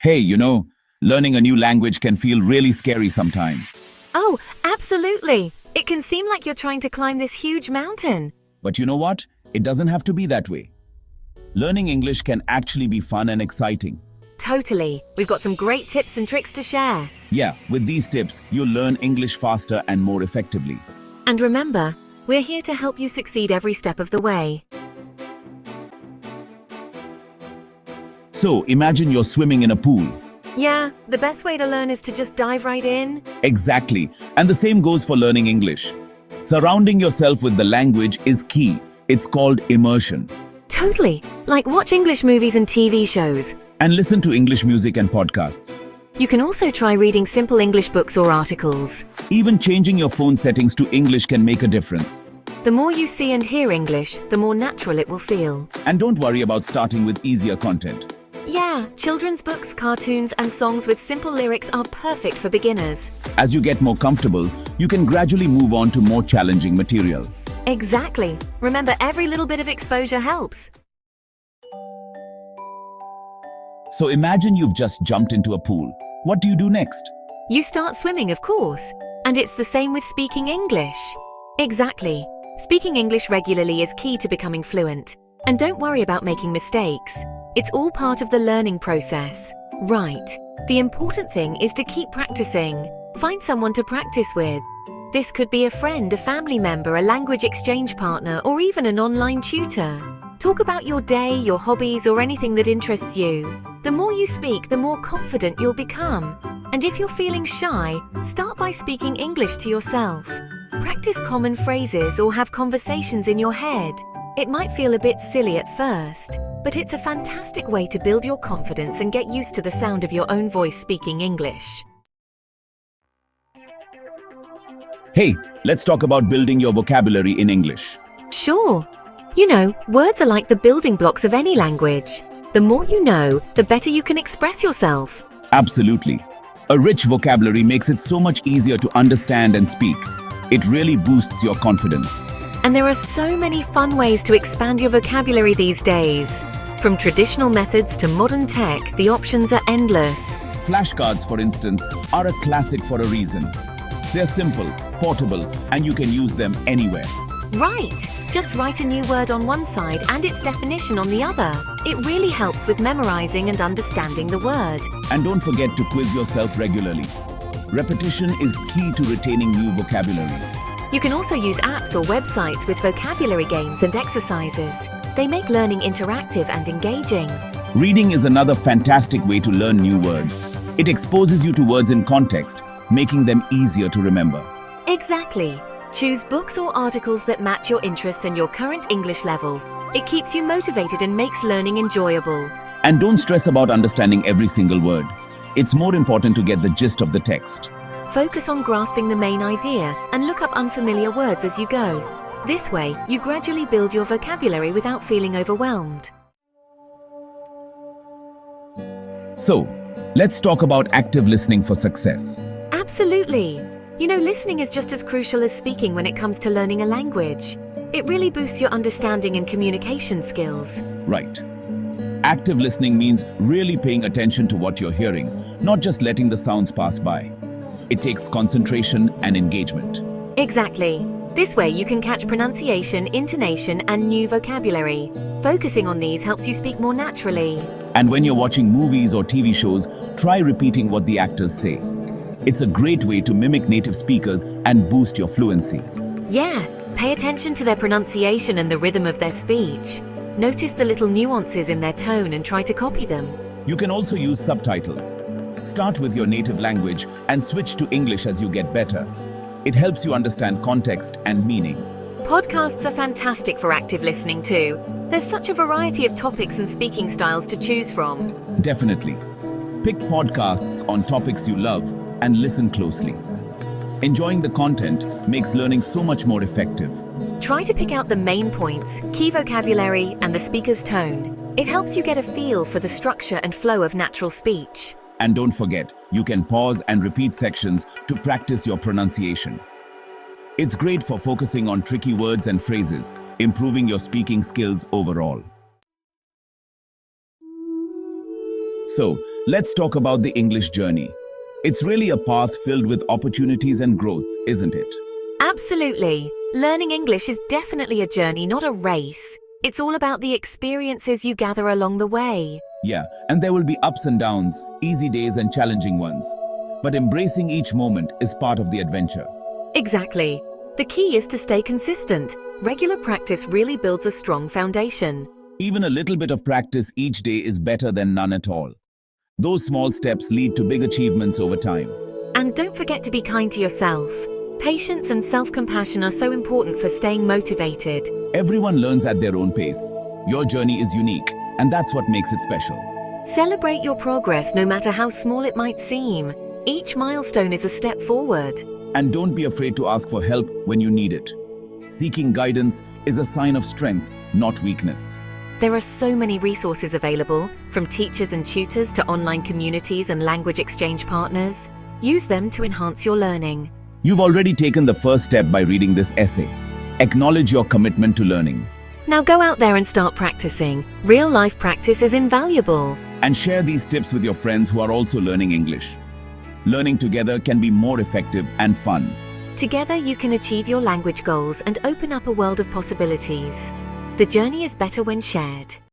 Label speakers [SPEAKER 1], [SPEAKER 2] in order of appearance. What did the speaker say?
[SPEAKER 1] Hey, learning a new language can feel really scary sometimes.
[SPEAKER 2] Oh, absolutely. It can seem like you're trying to climb this huge mountain.
[SPEAKER 1] But you know what? It doesn't have to be that way. Learning English can actually be fun and exciting.
[SPEAKER 2] Totally. We've got some great tips and tricks to share.
[SPEAKER 1] Yeah, with these tips, you'll learn English faster and more effectively.
[SPEAKER 2] And remember, we're here to help you succeed every step of the way.
[SPEAKER 1] So, imagine you're swimming in a pool.
[SPEAKER 2] Yeah, the best way to learn is to just dive right in.
[SPEAKER 1] Exactly. And the same goes for learning English. Surrounding yourself with the language is key. It's called immersion.
[SPEAKER 2] Totally. Like watch English movies and TV shows.
[SPEAKER 1] And listen to English music and podcasts.
[SPEAKER 2] You can also try reading simple English books or articles.
[SPEAKER 1] Even changing your phone settings to English can make a difference.
[SPEAKER 2] The more you see and hear English, the more natural it will feel.
[SPEAKER 1] And don't worry about starting with easier content.
[SPEAKER 2] Yeah, children's books, cartoons, and songs with simple lyrics are perfect for beginners.
[SPEAKER 1] As you get more comfortable, you can gradually move on to more challenging material.
[SPEAKER 2] Exactly. Remember, every little bit of exposure helps.
[SPEAKER 1] So imagine you've just jumped into a pool. What do you do next?
[SPEAKER 2] You start swimming, of course. And it's the same with speaking English. Exactly. Speaking English regularly is key to becoming fluent. And don't worry about making mistakes. It's all part of the learning process. Right. The important thing is to keep practicing. Find someone to practice with. This could be a friend, a family member, a language exchange partner, or even an online tutor. Talk about your day, your hobbies, or anything that interests you. The more you speak, the more confident you'll become. And if you're feeling shy, start by speaking English to yourself. Practice common phrases or have conversations in your head. It might feel a bit silly at first, but it's a fantastic way to build your confidence and get used to the sound of your own voice speaking English.
[SPEAKER 1] Hey, let's talk about building your vocabulary in English.
[SPEAKER 2] Sure. Words are like the building blocks of any language. The more you know, the better you can express yourself.
[SPEAKER 1] Absolutely. A rich vocabulary makes it so much easier to understand and speak. It really boosts your confidence.
[SPEAKER 2] And there are so many fun ways to expand your vocabulary these days. From traditional methods to modern tech, the options are endless.
[SPEAKER 1] Flashcards, for instance, are a classic for a reason. They're simple, portable, and you can use them anywhere.
[SPEAKER 2] Right! Just write a new word on one side and its definition on the other. It really helps with memorizing and understanding the word.
[SPEAKER 1] And don't forget to quiz yourself regularly. Repetition is key to retaining new vocabulary.
[SPEAKER 2] You can also use apps or websites with vocabulary games and exercises. They make learning interactive and engaging.
[SPEAKER 1] Reading is another fantastic way to learn new words. It exposes you to words in context, making them easier to remember.
[SPEAKER 2] Exactly. Choose books or articles that match your interests and your current English level. It keeps you motivated and makes learning enjoyable.
[SPEAKER 1] And don't stress about understanding every single word. It's more important to get the gist of the text.
[SPEAKER 2] Focus on grasping the main idea and look up unfamiliar words as you go. This way, you gradually build your vocabulary without feeling overwhelmed.
[SPEAKER 1] So, let's talk about active listening for success.
[SPEAKER 2] Absolutely. Listening is just as crucial as speaking when it comes to learning a language. It really boosts your understanding and communication skills.
[SPEAKER 1] Right. Active listening means really paying attention to what you're hearing, not just letting the sounds pass by. It takes concentration and engagement.
[SPEAKER 2] Exactly. This way you can catch pronunciation, intonation, and new vocabulary. Focusing on these helps you speak more naturally.
[SPEAKER 1] And when you're watching movies or TV shows, try repeating what the actors say. It's a great way to mimic native speakers and boost your fluency.
[SPEAKER 2] Yeah, pay attention to their pronunciation and the rhythm of their speech. Notice the little nuances in their tone and try to copy them.
[SPEAKER 1] You can also use subtitles. Start with your native language and switch to English as you get better. It helps you understand context and meaning.
[SPEAKER 2] Podcasts are fantastic for active listening too. There's such a variety of topics and speaking styles to choose from.
[SPEAKER 1] Definitely. Pick podcasts on topics you love and listen closely. Enjoying the content makes learning so much more effective.
[SPEAKER 2] Try to pick out the main points, key vocabulary, and the speaker's tone. It helps you get a feel for the structure and flow of natural speech.
[SPEAKER 1] And don't forget, you can pause and repeat sections to practice your pronunciation. It's great for focusing on tricky words and phrases, improving your speaking skills overall. So, Let's talk about the English journey. It's really a path filled with opportunities and growth, isn't it?
[SPEAKER 2] Absolutely. Learning English is definitely a journey, not a race. It's all about the experiences you gather along the way.
[SPEAKER 1] Yeah, and there will be ups and downs, easy days and challenging ones. But embracing each moment is part of the adventure.
[SPEAKER 2] Exactly. The key is to stay consistent. Regular practice really builds a strong foundation.
[SPEAKER 1] Even a little bit of practice each day is better than none at all. Those small steps lead to big achievements over time.
[SPEAKER 2] And don't forget to be kind to yourself. Patience and self-compassion are so important for staying motivated.
[SPEAKER 1] Everyone learns at their own pace. Your journey is unique, and that's what makes it special.
[SPEAKER 2] Celebrate your progress no matter how small it might seem. Each milestone is a step forward.
[SPEAKER 1] And don't be afraid to ask for help when you need it. Seeking guidance is a sign of strength, not weakness.
[SPEAKER 2] There are so many resources available, from teachers and tutors to online communities and language exchange partners. Use them to enhance your learning.
[SPEAKER 1] You've already taken the first step by reading this essay. Acknowledge your commitment to learning.
[SPEAKER 2] Now go out there and start practicing. Real-life practice is invaluable.
[SPEAKER 1] And share these tips with your friends who are also learning English. Learning together can be more effective and fun.
[SPEAKER 2] Together you can achieve your language goals and open up a world of possibilities. The journey is better when shared.